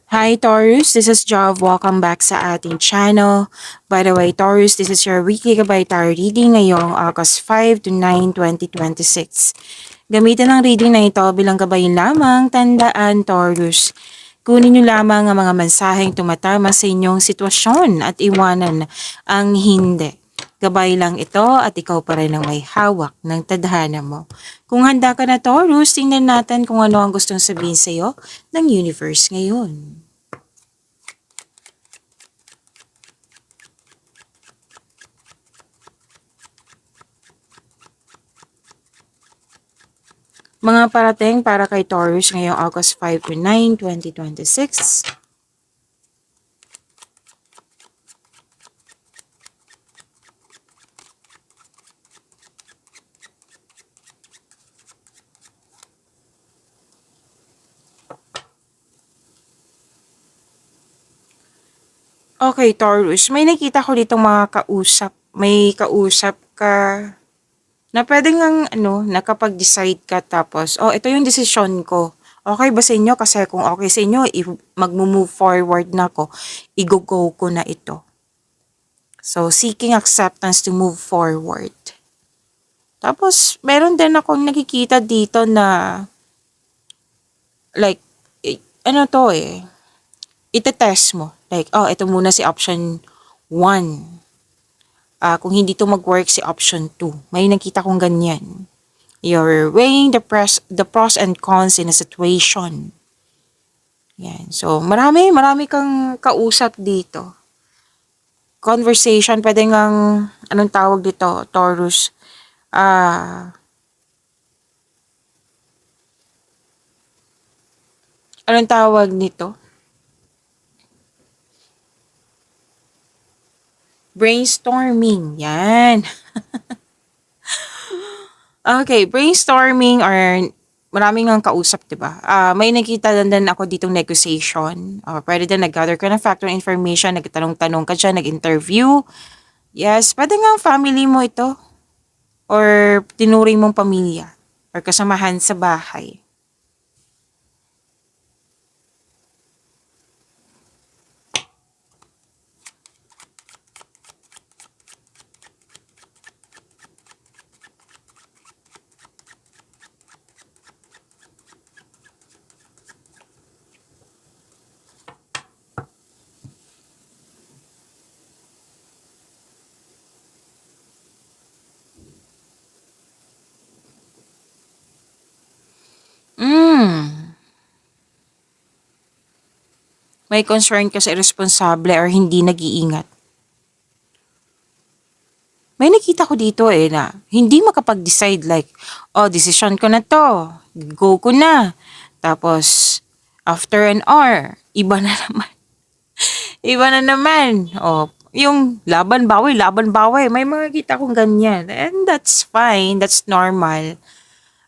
Hi Taurus, this is Jav. Welcome back sa ating channel. By the way, Taurus, this is your weekly gabay tarot reading ngayong August 5 to 9, 2026. Gamitin ang reading na ito bilang gabay lamang. Tandaan, Taurus, kunin niyo lamang ang mga mensaheng tumatama sa inyong sitwasyon at iwanan ang hindi. Gabay lang ito at ikaw pa rin ang may hawak ng tadhana mo. Kung handa ka na, Taurus, tingnan natin kung ano ang gustong sabihin sa iyo ng universe ngayon. Mga parating para kay Taurus ngayong August 5 to 9, 2026. Okay, Taurus, may nakita ko dito mga kausap. May kausap ka na pwedeng nakapag-decide ka tapos, oh, ito yung decision ko. Okay ba sa inyo? Kasi kung okay sa inyo, mag-move forward na ako, i-go ko na ito. So, seeking acceptance to move forward. Tapos, meron din akong nakikita dito na, like, ano to itetest mo. Like, oh, ito muna si option 1. Kung hindi to mag-work si option 2. May nakita kong ganyan. You're weighing the pros and cons in a situation. Yan. So, marami kang kausap dito. Conversation, pwede ngang, anong tawag dito, Taurus? Anong tawag nito? Brainstorming. Yan. Okay, brainstorming or maraming ang kausap, 'di ba? May nakita din ako ditong negotiation. Pwede din nag-gather ka ng factor information, nagtanong-tanong ka dyan, nag-interview. Yes, pwede nga family mo ito or tinuring mong pamilya or kasamahan sa bahay. May concern ka sa irresponsible or hindi nag-iingat. May nakita ko dito na hindi makapag-decide like, oh, decision ko na to, go ko na. Tapos, after an hour, iba na naman. Iba na naman. Oh, yung laban bawi, laban bawi. May mga kita kong ganyan. And that's fine, that's normal.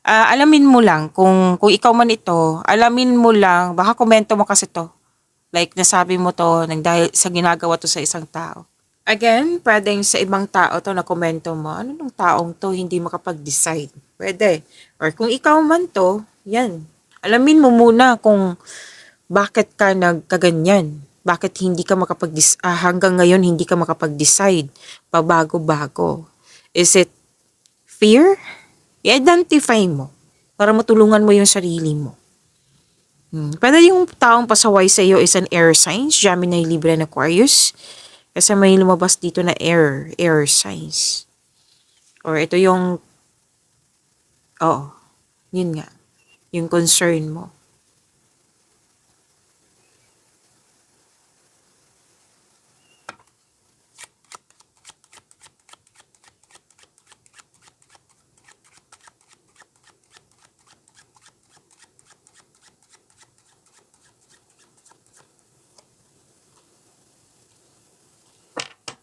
Alamin mo lang kung ikaw man ito, alamin mo lang, baka komento mo kasi to. Like nasabi mo to nang dahil sa ginagawa to sa isang tao. Again, pwedeng sa ibang tao to na komento mo, ano nung taong to hindi makapag-decide? Pwede. Or kung ikaw man to, yan. Alamin mo muna kung bakit ka nagkaganyan. Bakit hindi ka hanggang ngayon hindi ka makapag-decide pabago-bago. Is it fear? I-identify mo para matulungan mo yung sarili mo. Pwede yung taong pasaway sa iyo is an air signs, Gemini, Libra, and Aquarius. Kasi may lumabas dito na air signs. Or ito yung, yun nga, yung concern mo.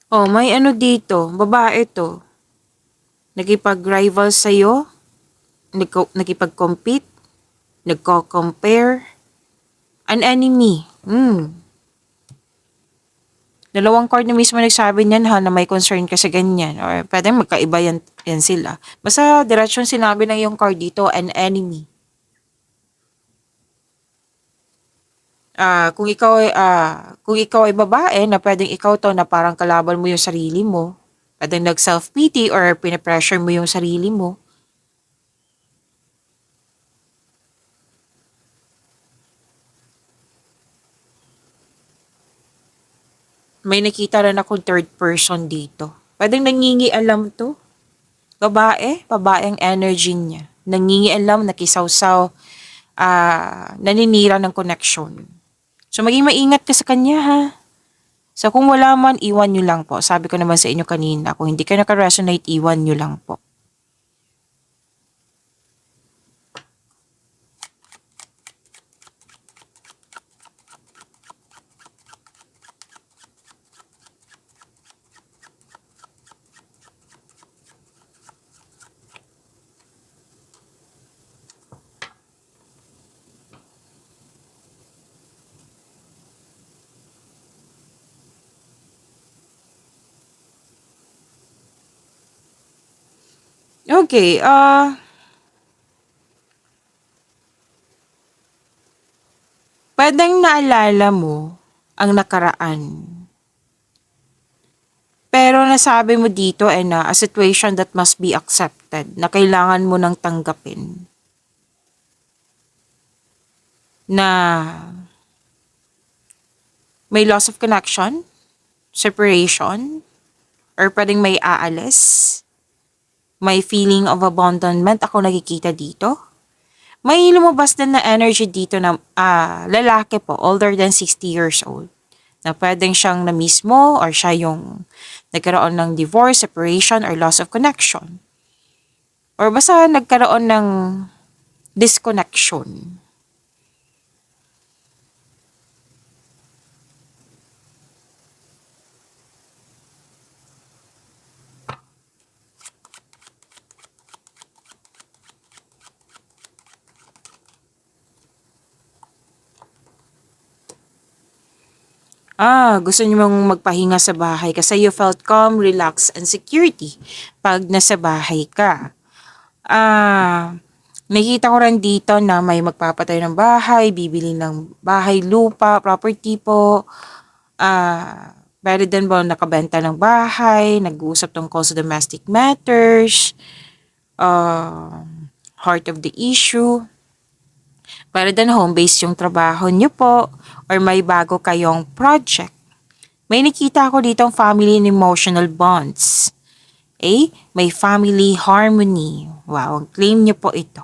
Oh, may ano dito, babae to. Nakipag-rival sa'yo, nakipag-compete, nagko-compare, an enemy. Dalawang card na mismo nagsabi niyan na may concern ka sa ganyan. Or pwedeng magkaiba yan sila. Basta diretsyon sinabi ng yung card dito, an enemy. Kung ikaw ay babae na puwedeng ikaw 'to na parang kalaban mo yung sarili mo, puwedeng nag-self-pity or pine-pressure mo yung sarili mo. May nakita rin akong third person dito. Puwedeng nangingialam 'to, babae ang energy niya. Nangingialam, nakisawsaw, naninira ng connection. So maging maingat ka sa kanya, ha. So kung wala man, iwan niyo lang po. Sabi ko naman sa inyo kanina, kung hindi kayo naka-resonate, iwan niyo lang po. Okay, puwedeng naalala mo ang nakaraan. Pero nasabi mo dito ay na a situation that must be accepted, na kailangan mo ng tanggapin. Na may loss of connection, separation, or puwedeng may aalis, may feeling of abandonment ako nakikita dito. May lumabas din na energy dito na lalaki po, older than 60 years old. Na puwedeng siyang na-miss mo or siya yung nagkaroon ng divorce, separation, or loss of connection. Or basta nagkaroon ng disconnection. Gusto niyo mong magpahinga sa bahay kasi you felt calm, relax, and security pag nasa bahay ka. Nakita ko rin dito na may magpapatayo ng bahay, bibili ng bahay, lupa, property po. Pwede din ba nakabenta ng bahay, nag-uusap tungkol sa domestic matters, heart of the issue. Pwede din home-based yung trabaho niyo po or may bago kayong project. May nakita ako dito ang family and emotional bonds. May family harmony. Wow, ang claim niyo po ito.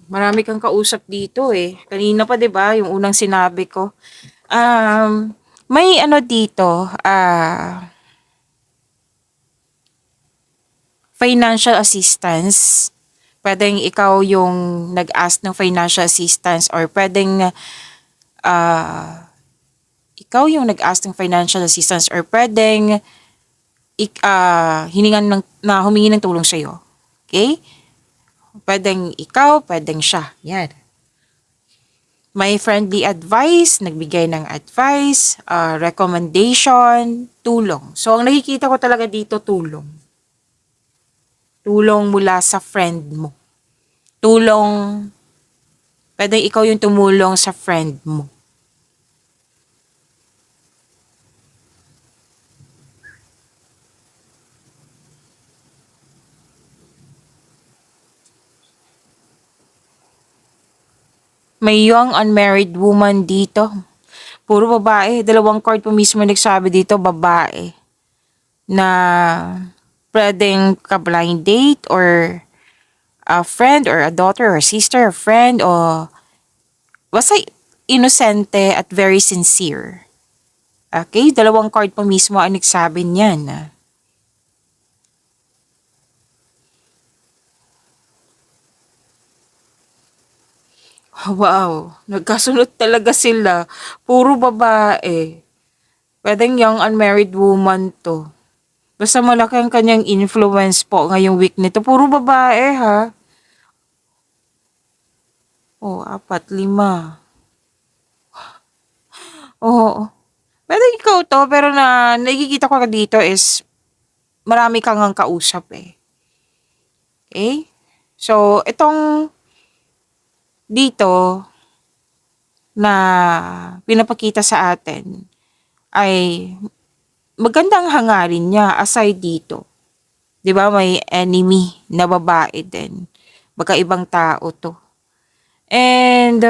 Marami kang kausap dito eh. Kanina pa 'di ba, yung unang sinabi ko. May ano dito, financial assistance. Pwedeng ikaw yung nag-ask ng financial assistance or pwedeng ikaw yung nag-ask ng financial assistance or pwedeng hiningan ng, na humingi ng tulong sa'yo. Okay? Pwedeng ikaw, pwedeng siya. Yan. May friendly advice, nagbigay ng advice, recommendation, tulong. So, ang nakikita ko talaga dito, tulong. Tulong mula sa friend mo. Tulong, pwedeng ikaw yung tumulong sa friend mo. May young unmarried woman dito. Puro babae. Dalawang card po mismo nagsabi dito, babae. Na pwedeng ka-blind date or a friend or a daughter or sister or friend o basta inosente at very sincere. Okay? Dalawang card po mismo ang nagsabi niyan. Wow, nagkasunod talaga sila. Puro babae. Pwedeng young unmarried woman to. Basta malaki ang kanyang influence po ngayong week nito. Puro babae ha. Oh, apat, lima. Oo. Pero ikaw 'to, pero na nakikita ko dito is marami kang ngang kausap, eh, okey? So, itong dito na pinapakita sa atin ay magandang hangarin niya aside dito. 'Di ba may enemy na babae din, magkaibang tao 'to. And,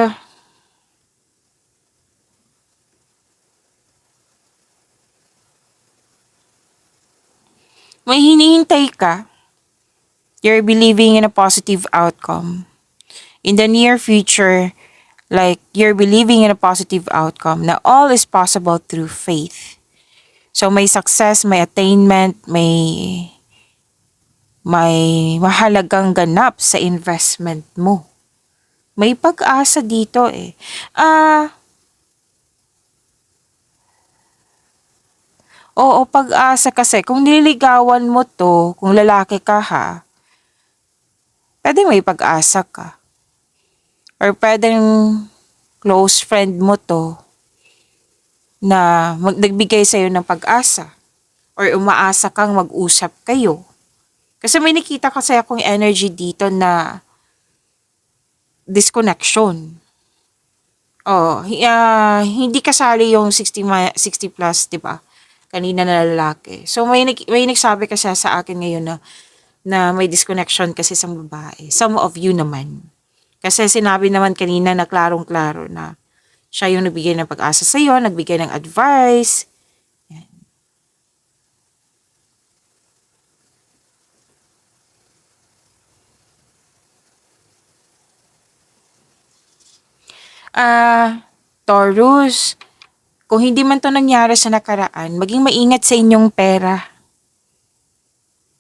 may hinihintay ka, you're believing in a positive outcome. In the near future, like you're believing in a positive outcome na all is possible through faith. So may success, may attainment, may mahalagang ganap sa investment mo. May pag-asa dito eh. Ah, oo, pag-asa kasi kung nililigawan mo 'to, kung lalaki ka ha, puwedeng may pag-asa ka or puwedeng close friend mo 'to na nagbigay sa'yo ng pag-asa or umaasa kang mag-usap kayo. Kasi may nakita kasi akong energy dito na disconnection. Oo, hindi kasali yung 60 plus, 'di ba? Kanina na lalaki. So may nagsabi kasi sa akin ngayon na may disconnection kasi sa babae. Some of you naman. Kasi sinabi naman kanina na klarong-klaro na siya yung nagbigay ng pag-asa sa iyo, nagbigay ng advice. Taurus, kung hindi man 'to nangyari sa nakaraan, maging maingat sa inyong pera.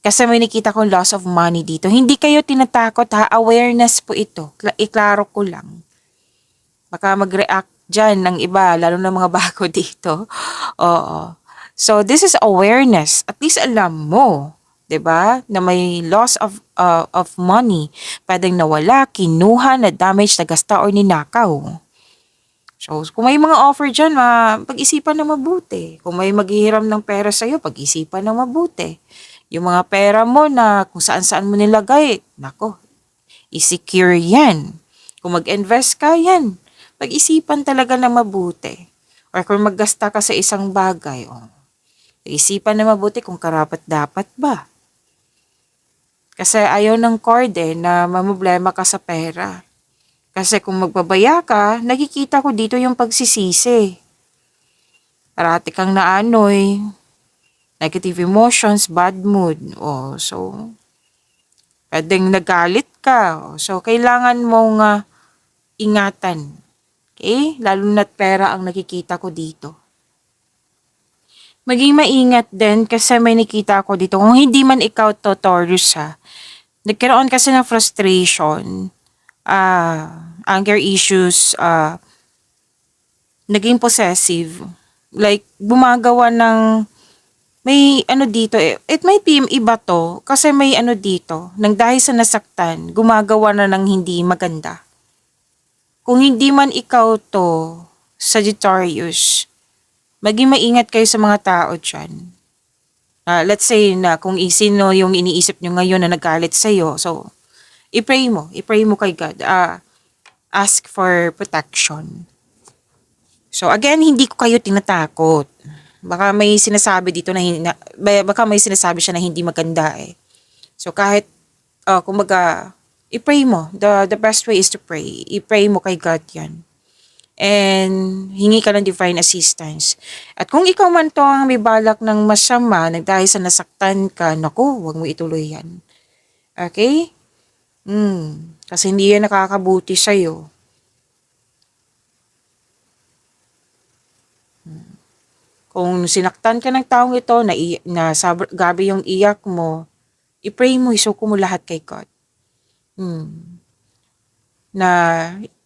Kasi may nakita kong loss of money dito. Hindi kayo tinatakot ha, awareness po ito. Iklaro ko lang. Baka mag-react dyan ng iba, lalo na mga bago dito. Oo. So, this is awareness. At least alam mo, 'di ba, na may loss of money. Pwedeng nawala, kinuha, na-damage, nagasta, or ninakaw. So, kung may mga offer dyan, pag-isipan na mabuti. Kung may maghihiram ng pera sa'yo, pag-isipan na mabuti. Yung mga pera mo na kung saan-saan mo nilagay, nako, i-secure yan. Kung mag-invest ka, yan. Pag-isipan talaga na mabuti. Or kung maggasta ka sa isang bagay, pag-isipan na mabuti kung karapat-dapat ba. Kasi ayaw ng card na mamroblema ka sa pera. Kasi kung magbabaya ka, nakikita ko dito yung pagsisisi. Parati kang naanoy, negative emotions, bad mood. So, pwedeng nagalit ka. So, kailangan mong ingatan. Okay? Lalo na't pera ang nakikita ko dito. Maging maingat din kasi may nakita ko dito. Kung hindi man ikaw to, Taurus ha, nagkaroon kasi ng frustration, anger issues, naging possessive. Like, gumagawa ng, may ano dito eh, it might be iba to, kasi may ano dito, nang dahil sa nasaktan, gumagawa na ng hindi maganda. Kung hindi man ikaw to, Sagittarius, maging maingat kayo sa mga tao dyan. Let's say na kung sino yung iniisip nyo ngayon na nagalit sa'yo, so, i-pray mo kay God. Ask for protection. So again, hindi ko kayo tinatakot. Baka may sinasabi dito baka may sinasabi siya na hindi maganda eh. So kahit, kumbaga, i-pray mo. The best way is to pray. I-pray mo kay God yan. And hingi ka ng divine assistance. At kung ikaw man to ang may balak ng masama, dahil sa nasaktan ka, naku, huwag mo ituloy yan. Okay? Kasi hindi yan nakakabuti sa'yo. Kung sinaktan ka ng taong ito, gabi yung iyak mo, i-pray mo, isuko mo lahat kay God. Na,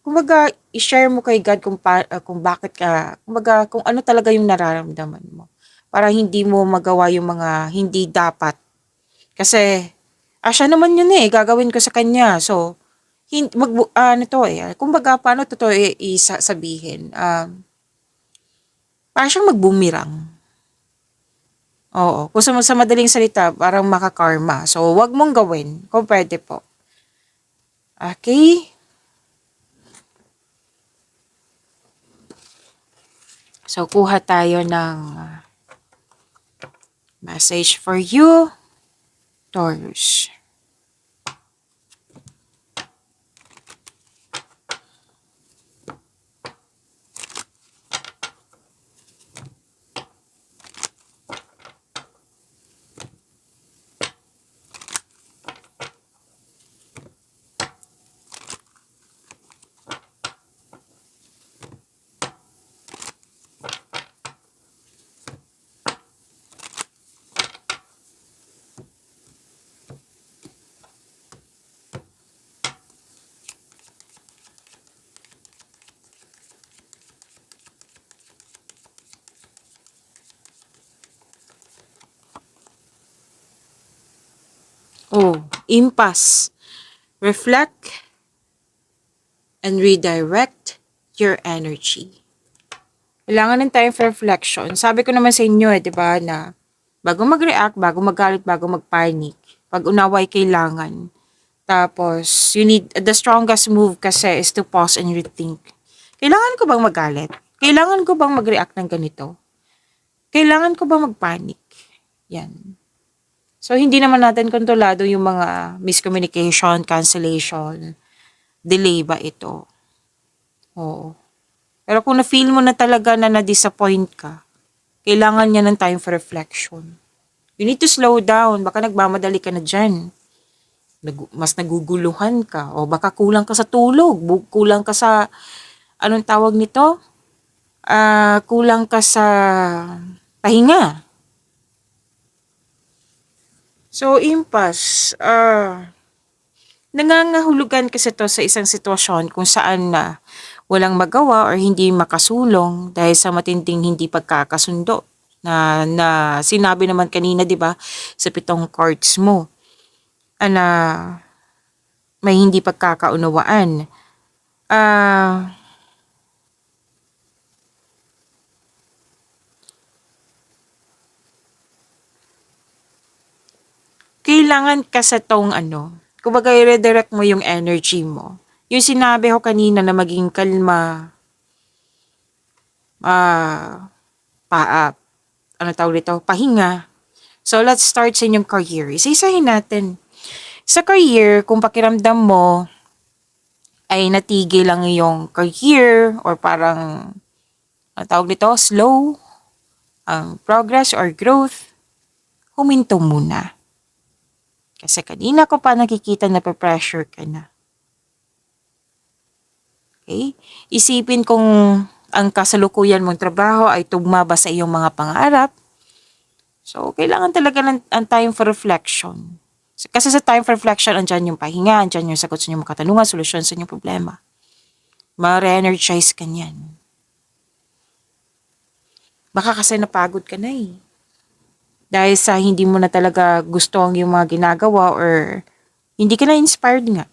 kumbaga, i-share mo kay God kung bakit ka, kumbaga, kung ano talaga yung nararamdaman mo. Para hindi mo magawa yung mga hindi dapat. Kasi, siya naman yun gagawin ko sa kanya. So, ano to eh, kumbaga paano to sabihin, parang siyang magbumirang. Oo, kung sa madaling salita, parang makakarma. So, wag mong gawin kung pwede po. Okay? So, kuha tayo ng message for you, Taurus. Oh, impasse. Reflect and redirect your energy. Kailangan ng time for reflection. Sabi ko naman sa inyo di ba, na bago mag-react, bago magalit, bago mag-panic, pag-unawa ay kailangan. Tapos, the strongest move kasi is to pause and rethink. Kailangan ko bang magalit? Kailangan ko bang mag-react ng ganito? Kailangan ko bang mag-panic? Yan. So, hindi naman natin kontrolado yung mga miscommunication, cancellation, delay ba ito? Oo. Pero kung na-feel mo na talaga na na-disappoint ka, kailangan niya ng time for reflection. You need to slow down. Baka nagmamadali ka na dyan. Mas naguguluhan ka. O baka kulang ka sa tulog. Kulang ka sa, anong tawag nito? Kulang ka sa pahinga. So, impasse. Nangangahulugan kasi to sa isang sitwasyon kung saan na walang magawa or hindi makasulong dahil sa matinding hindi pagkakasundo na sinabi naman kanina, 'di ba, sa 7 cards mo. Na may hindi pagkakaunawaan. Kailangan ka sa tong kumbaga i-redirect mo yung energy mo. Yung sinabi ko kanina na maging kalma, ano tawag dito, pahinga. So, let's start sa inyong career. Isa-isahin natin. Sa career, kung pakiramdam mo ay natigil lang yung career or parang, ano tawag dito, slow, ang progress or growth, huminto muna. Kasi kanina ko pa nakikita na pressure ka na. Okay? Isipin kung ang kasalukuyan mong trabaho ay tugma ba sa iyong mga pangarap. So, kailangan talaga ng time for reflection. Kasi sa time for reflection, andyan yung pahinga, andyan yung sagot sa inyong mga katanungan, solusyon sa inyong problema. Ma-re-energize ka niyan. Baka kasi napagod ka na eh. Dahil sa hindi mo na talaga gusto ang yung mga ginagawa or hindi ka na inspired nga.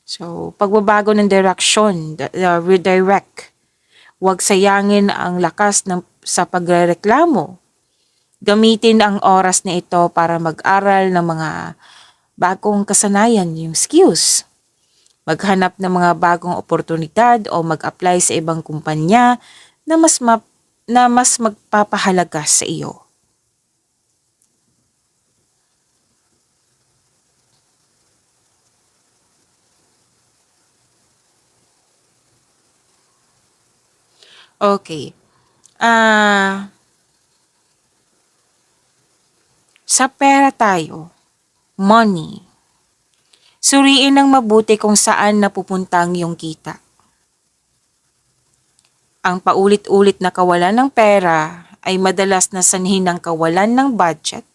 So, pagbabago ng direction, redirect. Huwag sayangin ang lakas sa pagrereklamo. Gamitin ang oras na ito para mag-aral ng mga bagong kasanayan, yung skills. Maghanap ng mga bagong oportunidad o mag-apply sa ibang kumpanya na mas magpapahalaga sa iyo. Okay. Sa pera tayo, money. Suriin ng mabuti kung saan napupunta ang iyong kita. Ang paulit-ulit na kawalan ng pera ay madalas na sanhin ng kawalan ng budget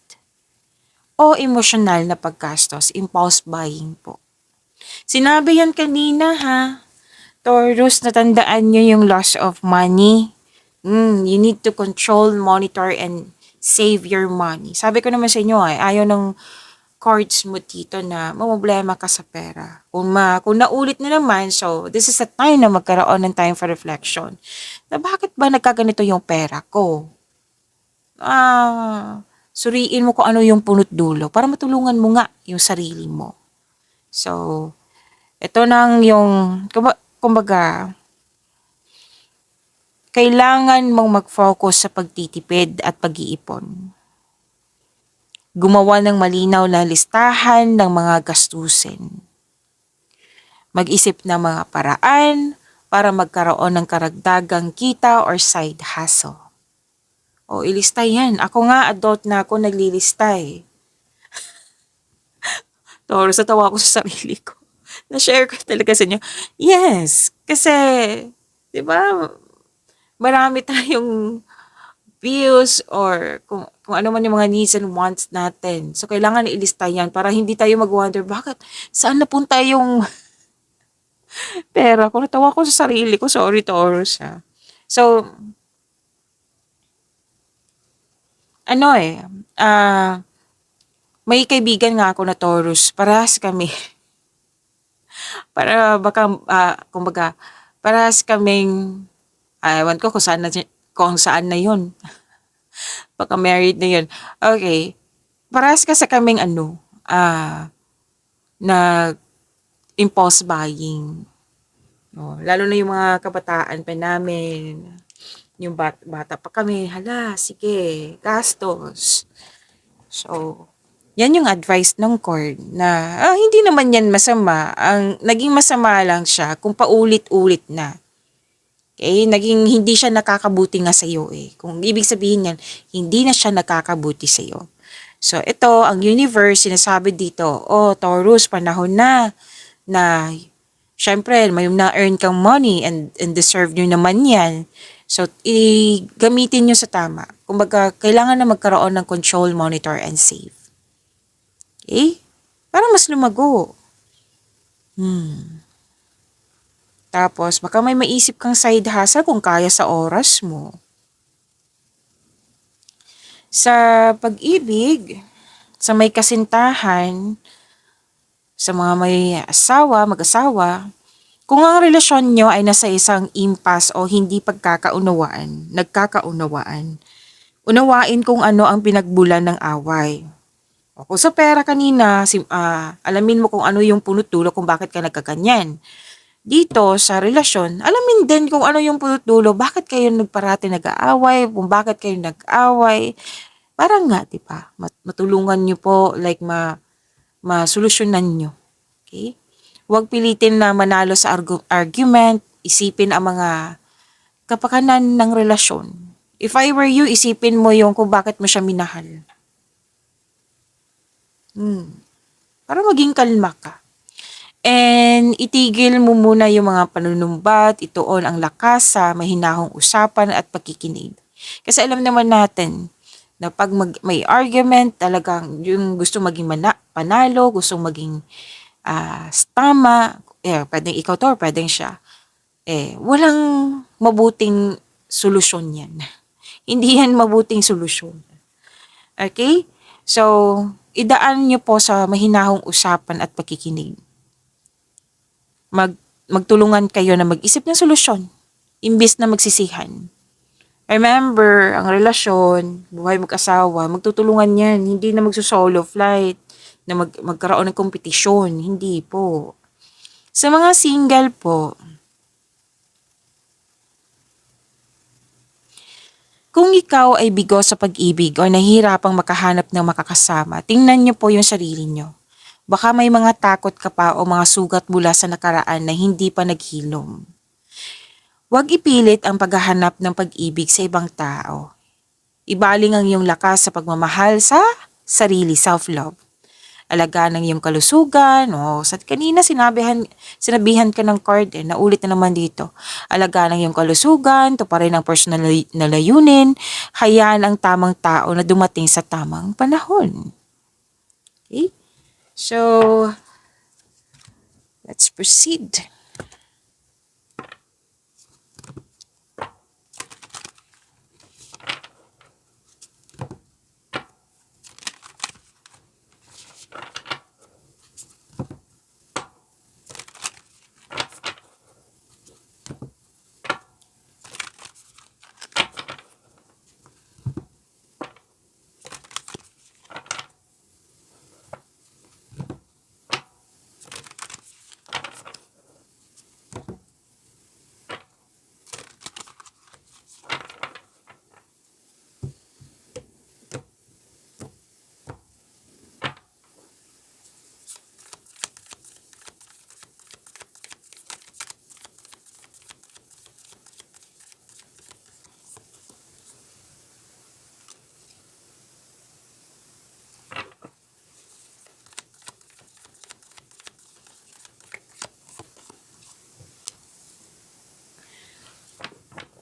o emosyonal na paggastos, impulse buying po. Sinabi yan kanina ha, Taurus, natandaan nyo yung loss of money. You need to control, monitor, and save your money. Sabi ko naman sa inyo ayaw ng cards mo dito na mamroblema ka sa pera. Kung naulit na naman, so this is a time na magkaroon ng time for reflection. Na bakit ba nagkaganito yung pera ko? Suriin mo kung ano yung punot dulo para matulungan mo nga yung sarili mo. So, ito nang yung, kumbaga, kailangan mong mag-focus sa pagtitipid at pag-iipon. Gumawa ng malinaw na listahan ng mga gastusin. Mag-isip ng mga paraan para magkaroon ng karagdagang kita or side hustle. O, ilista yan. Ako nga, adult na ako, naglilista eh. Taurus, natawa ako sa sarili ko. Na-share ko talaga sa inyo. Yes, kasi, di ba, marami tayong bills or kung ano man yung mga needs and wants natin. So, kailangan ilista yan para hindi tayo mag-wonder, bakit, saan napunta yung pera ko? Natawa ko sa sarili ko. Sorry, Taurus, ha. So, ano eh, may kaibigan nga ako na Taurus. Parehas kami. Kumbaga, parehas kaming, ewan ko kung saan na yun. Baka married na yun. Okay. Parehas kasi kaming na impulse buying. Lalo na yung mga kabataan pa namin. Yung bata pa kami, hala, sige, gastos. So, yan yung advice ng cord na hindi naman yan masama. Ang naging masama lang siya kung paulit-ulit na. Okay? Hindi siya nakakabuti nga sa iyo eh. Kung ibig sabihin yan, hindi na siya nakakabuti sa iyo. So, ito, ang universe, sinasabi dito, Taurus, panahon na syempre, may na-earn kang money and deserve nyo naman yan. So, gamitin nyo sa tama. Kumbaga, kailangan na magkaroon ng control, monitor, and save. Okay? Para mas lumago. Tapos, baka may maisip kang side hustle kung kaya sa oras mo. Sa pag-ibig, sa may kasintahan, sa mga may mag-asawa, kung ang relasyon nyo ay nasa isang impasse o hindi nagkakaunawaan, unawain kung ano ang pinagbulan ng away. O kung sa pera kanina, alamin mo kung ano yung punot dulo kung bakit ka nagkaganyan. Dito sa relasyon, alamin din kung ano yung punot dulo, bakit kayo parati nag-aaway, kung bakit kayo nag-aaway. Parang nga, di ba? Matulungan nyo po, like masolusyonan nyo. Okay? Huwag pilitin na manalo sa argument, isipin ang mga kapakanan ng relasyon. If I were you, isipin mo yung kung bakit mo siya minahal. Para maging kalma ka. And itigil mo muna yung mga panunumbat, ituon ang lakas sa mahinahong usapan at pakikinig. Kasi alam naman natin na pag may argument, talagang yung gusto maging panalo, gusto maging tama, pwedeng ikaw to or pwedeng siya. Walang mabuting solusyon yan. Hindi yan mabuting solusyon. Okay? So, idaan nyo po sa mahinahong usapan at pakikinig. Magtulungan kayo na mag-isip ng solusyon, imbis na magsisihan. Remember, ang relasyon, buhay mag-asawa, magtutulungan yan. Hindi na magsusolo flight, na magkaroon ng kompetisyon. Hindi po. Sa mga single po, kung ikaw ay bigo sa pag-ibig o nahihirapang makahanap ng makakasama, tingnan niyo po yung sarili niyo. Baka may mga takot ka pa o mga sugat mula sa nakaraan na hindi pa naghilom. Huwag ipilit ang paghahanap ng pag-ibig sa ibang tao. Ibaling ang iyong lakas sa pagmamahal sa sarili, self-love. Alagaan ng iyong kalusugan, sa kanina sinabihan ka ng card, naulit na naman dito. Alagaan ng iyong kalusugan, tuparin ang personal na layunin, hayaan ang tamang tao na dumating sa tamang panahon. Okay? So, let's proceed.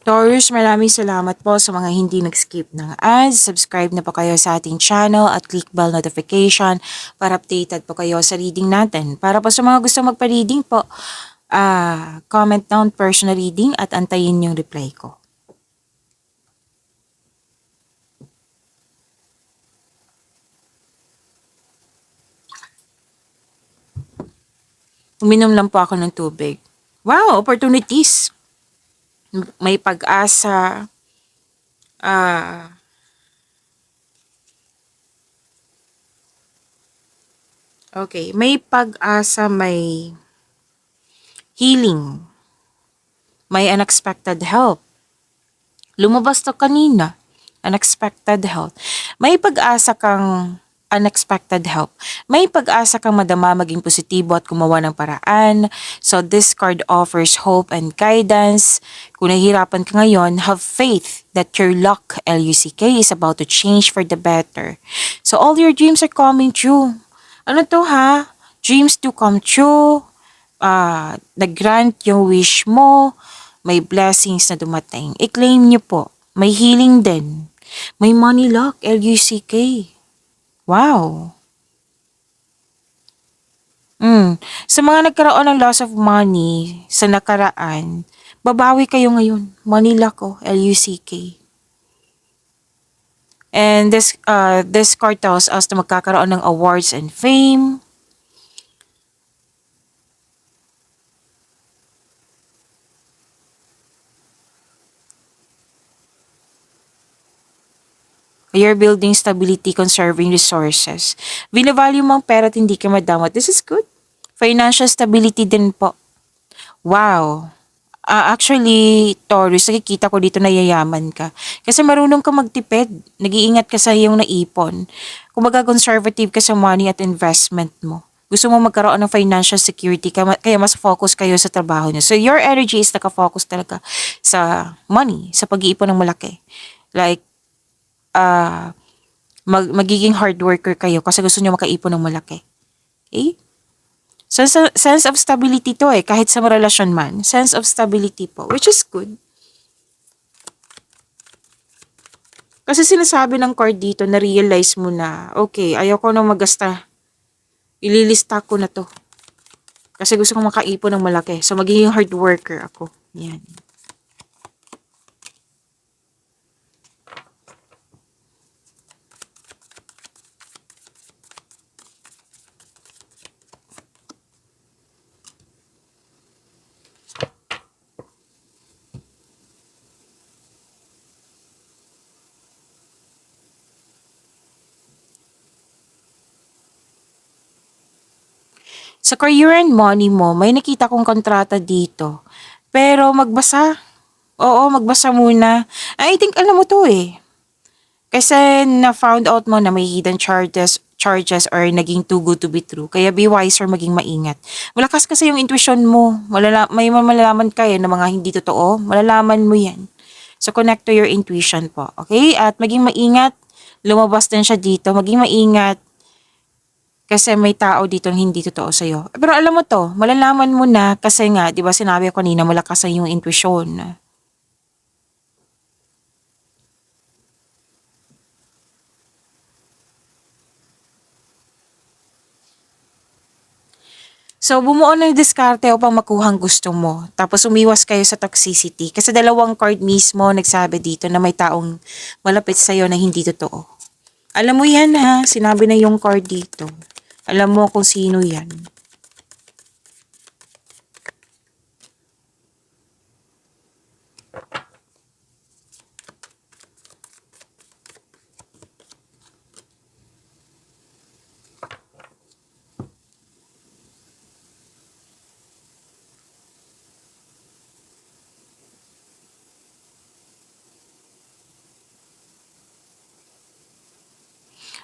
Taurus, maraming salamat po sa mga hindi nag-skip ng ads. Subscribe na po kayo sa ating channel at click bell notification para updated po kayo sa reading natin. Para po sa mga gusto magpa-reading po, comment down personal reading at antayin yung reply ko. Uminom lang po ako ng tubig. Wow, opportunities. May pag-asa. Okay, may pag-asa, may healing, may unexpected help. Lumabas to kanina, unexpected help. May pag-asa kang unexpected help. May pag-asa kang madama maging positibo at gumawa ng paraan. So this card offers hope and guidance. Kung nahihirapan ka ngayon, have faith that your luck, L-U-C-K, is about to change for the better. So all your dreams are coming true. Ano to ha? Dreams do come true. Nag-grant yung wish mo. May blessings na dumating. I-claim niyo po. May healing din. May money luck, L-U-C-K. Wow. Sa mga nagkaroon ng loss of money sa nakaraan, babawi kayo ngayon. Money luck, L-U-C-K. And this card tells us na magkakaroon ng awards and fame. You're building stability, conserving resources. Binavalue mo ang pera at hindi ka madamot. This is good. Financial stability din po. Wow. Actually, Taurus, nakikita ko dito na yayaman ka. Kasi marunong ka magtipid. Nag-iingat ka sa iyong naipon. Kumbaga conservative ka sa money at investment mo. Gusto mo magkaroon ng financial security kaya mas focus kayo sa trabaho niyo. So your energy is nakafocus talaga sa money, sa pag-iipon ng malaki. Like, magiging hard worker kayo kasi gusto niyo makaipon ng malaki. Okay? So, sense of stability to kahit sa relasyon man. Sense of stability po, which is good. Kasi sinasabi ng card dito, na-realize mo na, okay, ayoko nang magasta. Ililista ko na to. Kasi gusto kong makaipon ng malaki. So, magiging hard worker ako. Yan. Sa career and money mo, may nakita kong kontrata dito. Pero magbasa. Oo, magbasa muna. I think alam mo to Kasi na-found out mo na may hidden charges or naging too good to be true. Kaya be wiser, maging maingat. Malakas kasi yung intuition mo. May malalaman kayo na mga hindi totoo. Malalaman mo yan. So connect to your intuition po. Okay? At maging maingat. Lumabas din siya dito. Maging maingat. Kasi may tao dito hindi totoo sa'yo. Pero alam mo to, malalaman mo na kasi nga, di ba sinabi ko kanina, malakas sa yung intuition. So, bumuo ng diskarte upang makuha ang gusto mo. Tapos, umiwas kayo sa toxicity. Kasi dalawang card mismo nagsabi dito na may taong malapit sa'yo na hindi totoo. Alam mo yan ha, sinabi na yung card dito. Alam mo kung sino yan.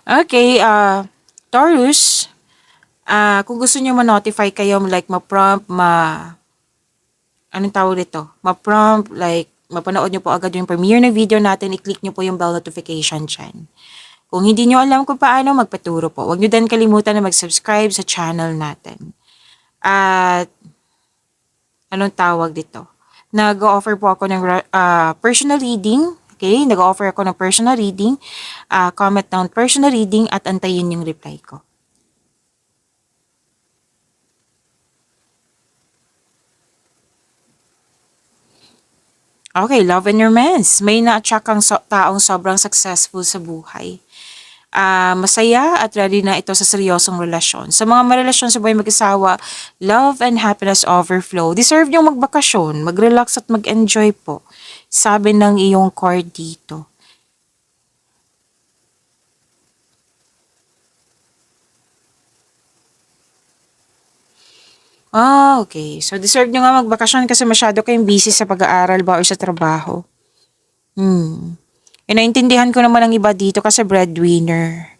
Okay, Taurus, kung gusto niyo ma-notify kayo, like ma-prompt, anong tawag dito? Ma-prompt, like, mapanood niyo po agad yung premiere na video natin, i-click niyo po yung bell notification dyan. Kung hindi niyo alam kung paano, magpaturo po. Huwag niyo din kalimutan na mag-subscribe sa channel natin. At, anong tawag dito? Nag-offer po ako ng personal reading. Okay, nag-offer ako ng personal reading. Comment down personal reading at antayin yung reply ko. Okay, love and romance. May na-attract kang taong sobrang successful sa buhay. Masaya at ready na ito sa seryosong relasyon. Sa mga marelasyon sa buhay mag-asawa, love and happiness overflow. Deserve niyong magbakasyon, mag-relax at mag-enjoy po. Sabi ng iyong card dito. Okay. So, deserve nyo nga magbakasyon kasi masyado kayong busy sa pag-aaral ba or sa trabaho. Naintindihan ko naman ang iba dito kasi breadwinner.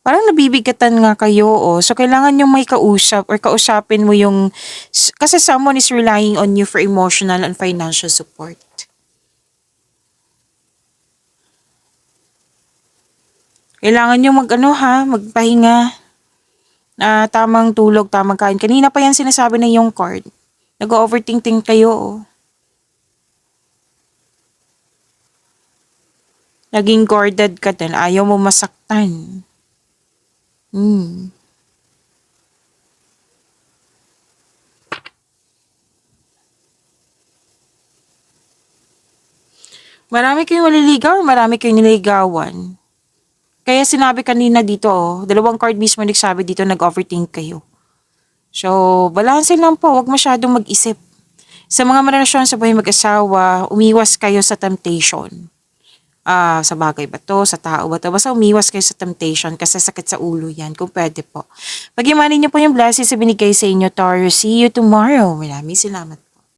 Parang nabibigatan nga kayo, oh. So, kailangan yung may kausap or kausapin mo yung... Kasi someone is relying on you for emotional and financial support. Kailangan yung magpahinga. Tamang tulog, tamang kain. Kanina pa yan sinasabi na yung card. Nag-overthinking kayo, oh. Naging guarded ka din. Ayaw mo masaktan. Marami kayong maliligaw, marami kayong nililigawan. Kaya sinabi kanina dito, oh, dalawang card mismo nagsabi dito, nag-overthink kayo. So, balansin lang po, huwag masyadong mag-isip. Sa mga relasyon sa buhay mag-asawa, umiwas kayo sa temptation. Sa bagay ba to, sa tao ba to, basta umiwas kayo sa temptation kasi sakit sa ulo yan, kung pwede po. Pag-imanin niyo po yung blessings na binigay sa inyo, Taurus. See you tomorrow. Maraming salamat.